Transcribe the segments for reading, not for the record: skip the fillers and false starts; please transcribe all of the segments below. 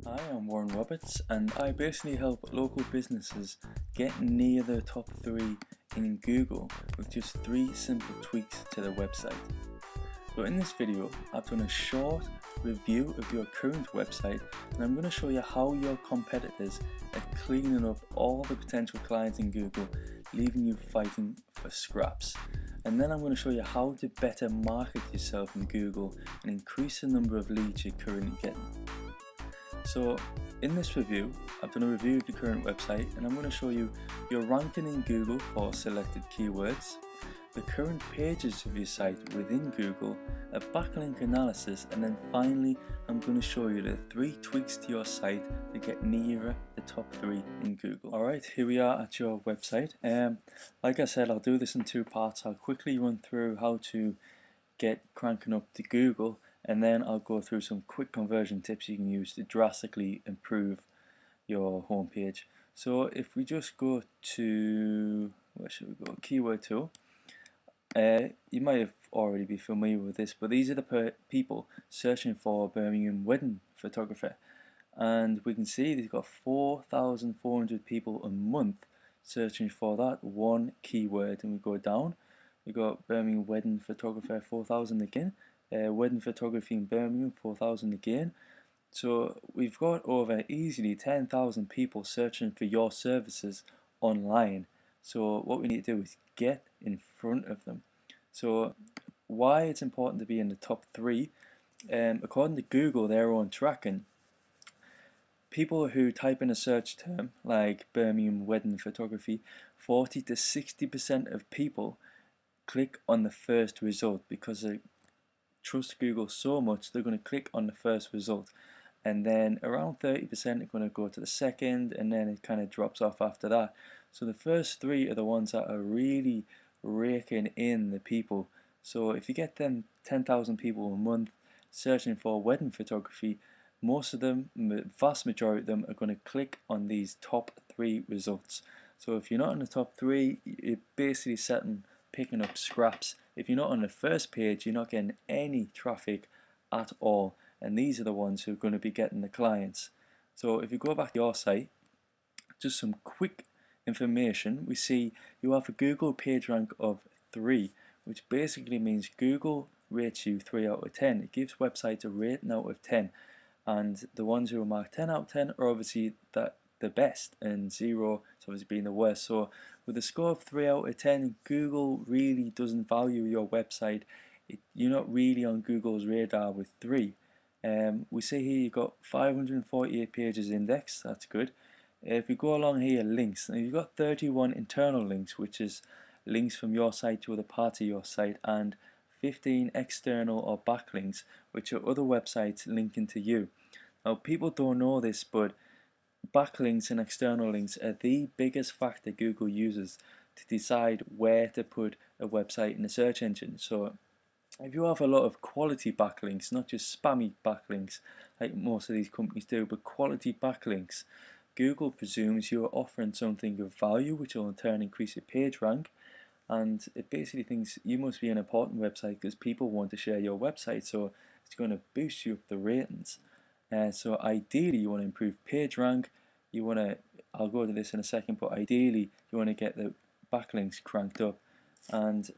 Hi, I'm Warren Roberts, and I basically help local businesses get near the top 3 in Google with just 3 simple tweaks to their website. So in this video, I've done a short review of your current website, and I'm going to show you how your competitors are cleaning up all the potential clients in Google, leaving you fighting for scraps. And then I'm going to show you how to better market yourself in Google and increase the number of leads you're currently getting. So in this review, I've done a review of your current website, and I'm going to show you your ranking in Google for selected keywords, the current pages of your site within Google, a backlink analysis, and then finally I'm going to show you the 3 tweaks to your site to get nearer the top 3 in Google. Alright, here we are at your website. Like I said, I'll do this in 2 parts. I'll quickly run through how to get cranking up to Google, and then I'll go through some quick conversion tips you can use to drastically improve your homepage. So if we just go to, where should we go, keyword tool, you might have already be familiar with this, but these are the people searching for Birmingham wedding photographer, and we can see they've got 4,400 people a month searching for that one keyword. And we go down, we got Birmingham wedding photographer 4,000 again, wedding photography in Birmingham 4,000 again. So we've got over easily 10,000 people searching for your services online. So what we need to do is get in front of them. So why it's important to be in the top 3, according to Google, their own tracking, people who type in a search term like Birmingham wedding photography, 40 to 60% of people click on the first result because they trust Google so much they're going to click on the first result, and then around 30% are going to go to the second, and then it kind of drops off after that. So the first 3 are the ones that are really raking in the people. So if you get them 10,000 people a month searching for wedding photography, most of them, vast majority of them, are going to click on these top 3 results. So if you're not in the top 3, you're basically picking up scraps. If you're not on the first page, you're not getting any traffic at all, and these are the ones who are going to be getting the clients. So if you go back to your site, just some quick information, we see you have a Google PageRank of 3, which basically means Google rates you 3 out of 10. It gives websites a rating out of 10, and the ones who are marked 10 out of 10 are obviously the best, and 0 is obviously being the worst. So with a score of 3 out of 10, Google really doesn't value your website. You're not really on Google's radar with 3. We see here you've got 548 pages indexed, that's good. If we go along here, links, now you've got 31 internal links, which is links from your site to other parts of your site, and 15 external or backlinks, which are other websites linking to you. Now people don't know this, but backlinks and external links are the biggest factor Google uses to decide where to put a website in the search engine. So if you have a lot of quality backlinks, not just spammy backlinks like most of these companies do, but quality backlinks, Google presumes you are offering something of value, which will in turn increase your page rank, and it basically thinks you must be an important website because people want to share your website, so it's going to boost you up the ratings. So ideally you want to improve page rank, you want to, I'll go to this in a second, but ideally you want to get the backlinks cranked up. And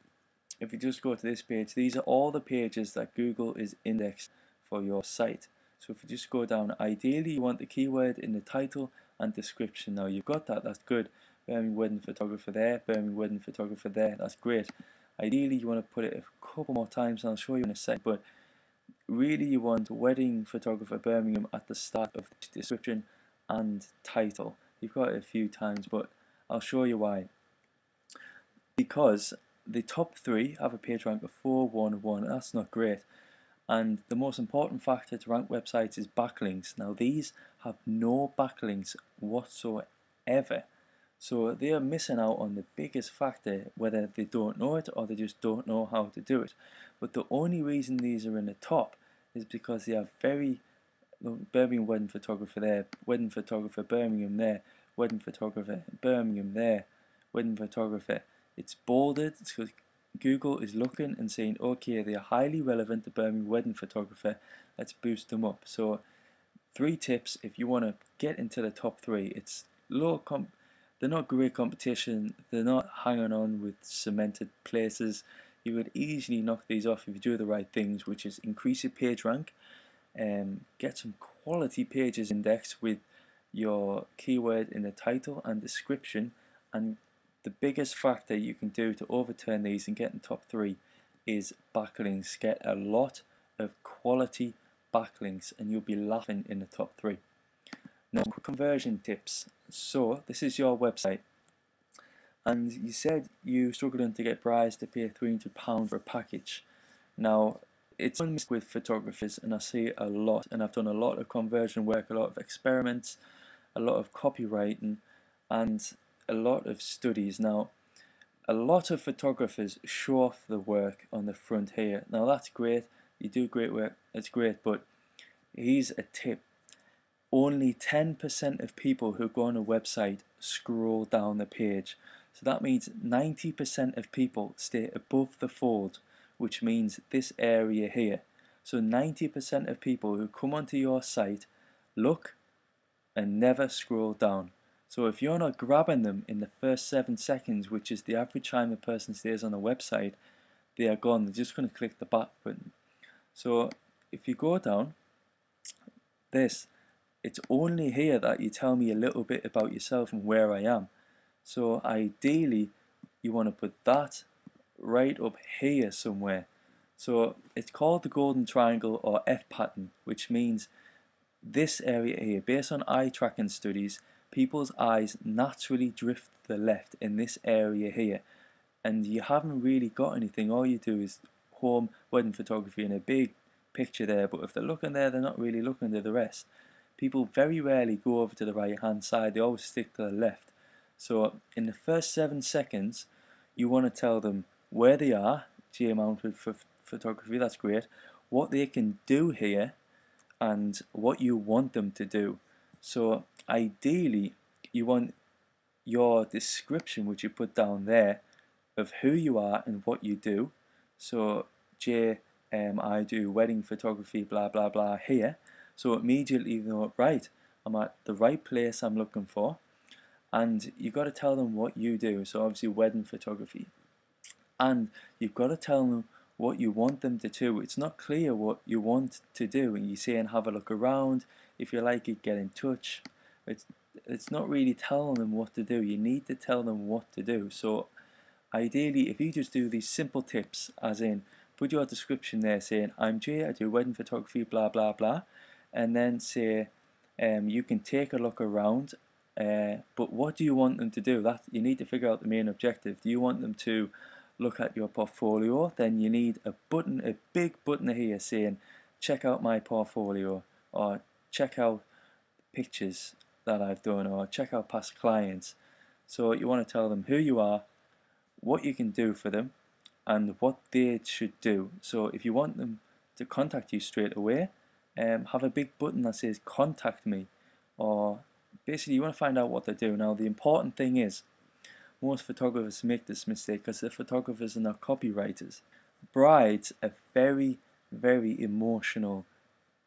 if you just go to this page, these are all the pages that Google is indexed for your site. So if you just go down, ideally you want the keyword in the title and description. Now you've got that, that's good. Birmingham wedding photographer there, Birmingham wedding photographer there, that's great. Ideally you want to put it a couple more times, and I'll show you in a sec, but really you want wedding photographer Birmingham at the start of the description and title. You've got it a few times, but I'll show you why. Because the top 3 have a page rank of 411, that's not great. And the most important factor to rank websites is backlinks. Now these have no backlinks whatsoever. So they are missing out on the biggest factor, whether they don't know it or they just don't know how to do it. But the only reason these are in the top is because they have Birmingham wedding photographer there, wedding photographer Birmingham there, wedding photographer Birmingham there, wedding photographer. It's bolded because Google is looking and saying, okay, they are highly relevant to Birmingham wedding photographer, let's boost them up. So three tips if you want to get into the top three. It's they're not great competition, they're not hanging on with cemented places. You would easily knock these off if you do the right things, which is increase your page rank, get some quality pages indexed with your keyword in the title and description, and the biggest factor you can do to overturn these and get in top three is backlinks. Get a lot of quality backlinks and you'll be laughing in the top three. Now, conversion tips. So this is your website and you said you're struggling to get brides to pay £300 for a package. Now, it's one with photographers, and I see it a lot, and I've done a lot of conversion work, a lot of experiments, a lot of copywriting, and a lot of studies. Now, a lot of photographers show off the work on the front here. Now that's great, you do great work, it's great, but here's a tip. Only 10% of people who go on a website scroll down the page. So that means 90% of people stay above the fold, which means this area here. So 90% of people who come onto your site look and never scroll down. So if you're not grabbing them in the first 7 seconds, which is the average time a person stays on a website, they are gone. They're just going to click the back button. So if you go down this, it's only here that you tell me a little bit about yourself and where I am. So ideally you want to put that right up here somewhere. So it's called the golden triangle or F pattern, which means this area here, based on eye tracking studies, people's eyes naturally drift to the left in this area here, and you haven't really got anything. All you do is home, wedding photography and a big picture there, but if they're looking there, they're not really looking to the rest. People very rarely go over to the right hand side, they always stick to the left. So in the first 7 seconds you want to tell them where they are, J Mountford for photography, that's great, what they can do here and what you want them to do. So ideally you want your description, which you put down there, of who you are and what you do. So J, I do wedding photography, blah blah blah here. So immediately you know, right, I'm at the right place I'm looking for, and you've got to tell them what you do. So obviously wedding photography, and you've got to tell them what you want them to do. It's not clear what you want to do, and you say and have a look around, if you like it, get in touch. It's not really telling them what to do. You need to tell them what to do. So ideally, if you just do these simple tips, as in put your description there saying I'm Jay, I do wedding photography, blah blah blah, and then say you can take a look around, but what do you want them to do? That you need to figure out the main objective. Do you want them to look at your portfolio? Then you need a button, a big button here saying check out my portfolio, or check out pictures that I've done, or check out past clients. So you want to tell them who you are, what you can do for them, and what they should do. So if you want them to contact you straight away, have a big button that says contact me, or basically you want to find out what they do. Now the important thing is, most photographers make this mistake because they're photographers and not copywriters. Brides are very, very emotional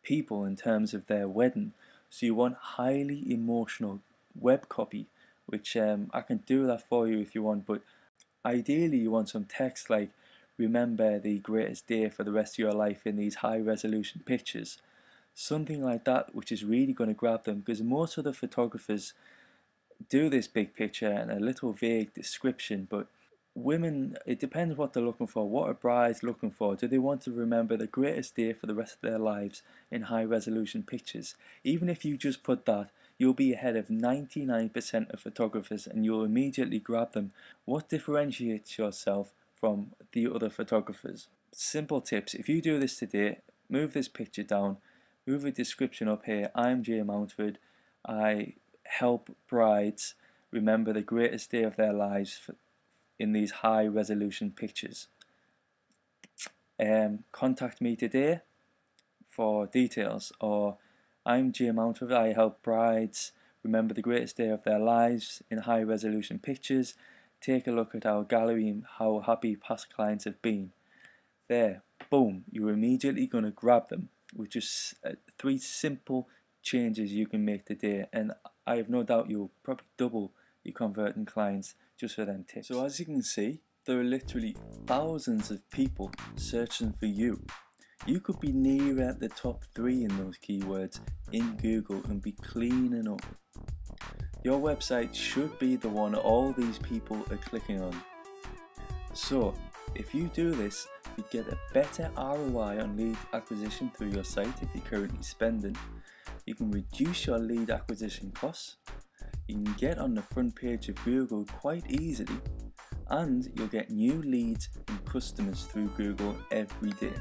people in terms of their wedding, so you want highly emotional web copy, which I can do that for you if you want, but ideally you want some text like remember the greatest day for the rest of your life in these high resolution pictures, something like that, which is really going to grab them, because most of the photographers do this big picture and a little vague description, but women, it depends what they're looking for. What are brides looking for? Do they want to remember the greatest day for the rest of their lives in high resolution pictures? Even if you just put that, you'll be ahead of 99% of photographers and you'll immediately grab them. What differentiates yourself from the other photographers? Simple tips. If you do this today, move this picture down, move a description up here. I'm Jay Mountford. I help brides remember the greatest day of their lives in these high resolution pictures. Contact me today for details. Or I'm Jay Mountford, I help brides remember the greatest day of their lives in high resolution pictures. Take a look at our gallery and how happy past clients have been. There, boom, you're immediately going to grab them with just 3 simple changes you can make today, and I have no doubt you'll probably double your converting clients just for them tips. So as you can see, there are literally thousands of people searching for you. You could be near at the top 3 in those keywords in Google and be cleaning up. Your website should be the one all these people are clicking on. So if you do this, you get a better ROI on lead acquisition through your site if you're currently spending. You can reduce your lead acquisition costs. You can get on the front page of Google quite easily, and you'll get new leads and customers through Google every day.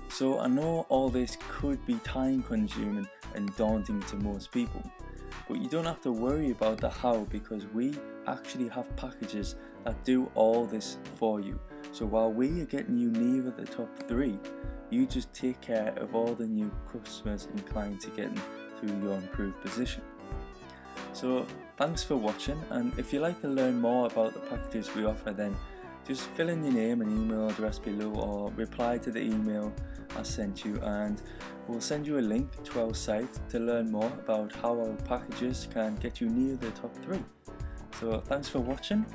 So I know all this could be time consuming and daunting to most people, but you don't have to worry about the how, because we actually have packages that do all this for you. So while we are getting you nearer the top 3, you just take care of all the new customers and clients you're getting through your improved position. So thanks for watching, and if you'd like to learn more about the packages we offer, then just fill in your name and email address below, or reply to the email I sent you, and we'll send you a link to our site to learn more about how our packages can get you near the top 3. So thanks for watching.